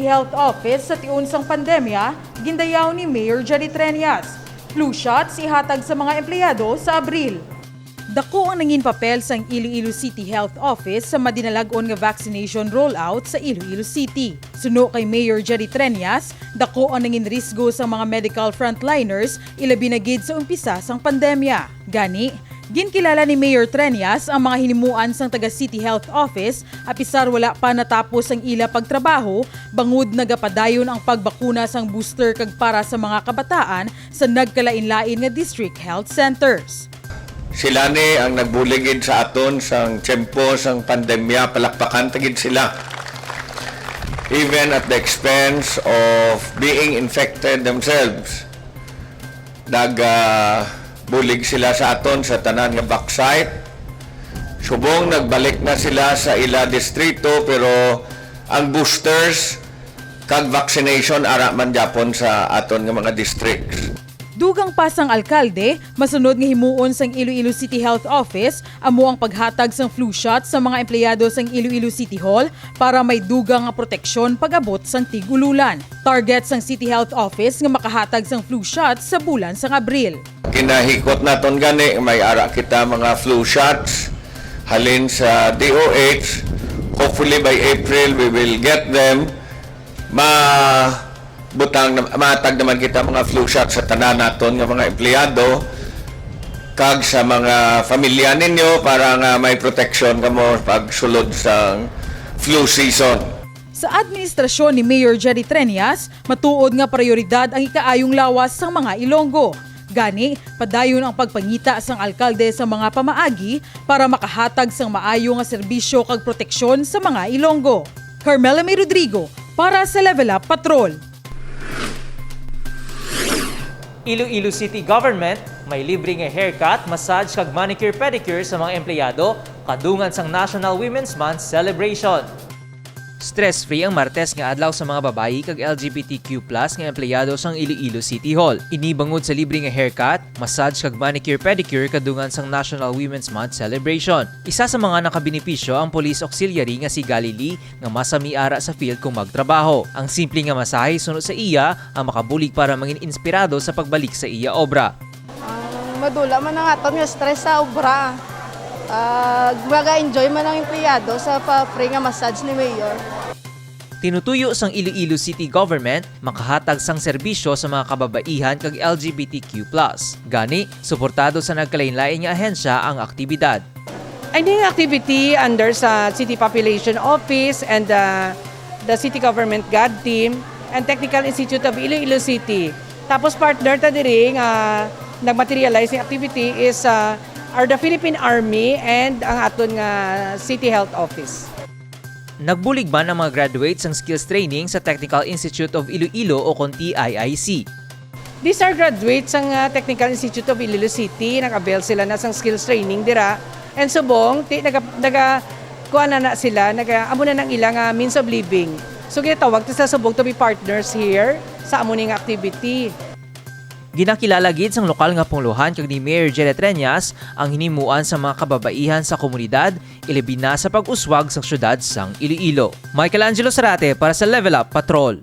City Health Office sa tiunsang pandemya, gindayaw ni Mayor Jerry Treñas. Flu shots ihatag sa mga empleyado sa Abril. Dako ang nangin papel sa Iloilo City Health Office sa madinalag-on nga vaccination rollout sa Iloilo City. Suno kay Mayor Jerry Treñas, dako ang nangin risgo sa mga medical frontliners ilabi na gid sa umpisa sang pandemya. Gani, ginkilala ni Mayor Treñas ang mga hinimuan sang taga City Health Office apisar wala pa natapos ang ila pagtrabaho, bangod nagapadayon ang pagbakuna sang booster kag para sa mga kabataan sa nagkalain-lain nga district health centers. Sila ni ang nagbuligid sa aton sang tiyempo sang pandemya, palakpakan tagid sila. Even at the expense of being infected themselves. Bulig sila sa aton sa tanan nga backsite. Subong nagbalik na sila sa ila distrito pero ang boosters kag vaccination ara man gyapon sa aton nga mga districts. Dugang pasang alkalde, masunod nga himuon sang Iloilo City Health Office amo ang paghatag sang flu shot sa mga empleyado sang Iloilo City Hall para may dugang nga proteksyon pag-abot sang tigululan. Target sang City Health Office nga makahatag sang flu shot sa bulan sang Abril. Kinahikot naton gani may ara kita mga flu shots halin sa DOH. Hopefully by April we will get them. Matag naman kita mga flu shots sa tanan naton nga mga empleyado kag sa mga pamilya ninyo para nga may protection kamo pag sulod sa flu season. Sa administrasyon ni Mayor Jerry Treñas, matuod nga prioridad ang ikaayong lawas sang mga Ilonggo. Gani, padayon ang pagpangita sang alkalde sa mga pamaagi para makahatag sang maayo nga serbisyo kag proteksyon sa mga Ilonggo. Carmela May Rodrigo para sa Level Up Patrol. Iloilo City Government may libre nga haircut, massage kag manicure pedicure sa mga empleyado kadungan sang National Women's Month celebration. Stress-free ang Martes nga adlaw sa mga babayi kag LGBTQ+ nga empleyado sang Iloilo City Hall. Inibangod sa libre nga haircut, massage kag manicure pedicure kadungan sang National Women's Month celebration. Isa sa mga nakabenepisyo ang police auxiliary nga si Galili nga masami ara sa field kung magtrabaho. Ang simple nga masahe sunod sa iya ang makabulig para mangin inspirado sa pagbalik sa iya obra. Madula man ang aton nga stress sa obra. Maga-enjoy man ang empleyado sa free nga massage ni Mayor. Tinutuyo sang Iloilo City Government makahatag sang serbisyo sa mga kababaihan kag LGBTQ+. Gani, suportado sa nagkalain-lain nga ahensya ang aktibidad. Ay nga activity under sa City Population Office and the City Government GAD Team and Technical Institute of Iloilo City. Tapos partner ta diri nga nagmaterialize ng activity is are the Philippine Army and ang aton nga City Health Office. Nagbulig man ang mga graduates ng skills training sa Technical Institute of Iloilo o kon TIIC. These are graduates ng Technical Institute of Iloilo City. Nag-avail sila na sang skills training dira. And subong, kuha na sila, amo na ng ilang means of living. So ginatawag sa subong to be partners here sa amo ning activity. Ginakilala gid sang lokal nga pungluhan kag ni Mayor Jerry Treñas ang hinimuan sa mga kababaihan sa komunidad ilabi na sa pag-uswag sa syudad sang Iloilo. Michael Angelo Sarate para sa Level Up Patrol.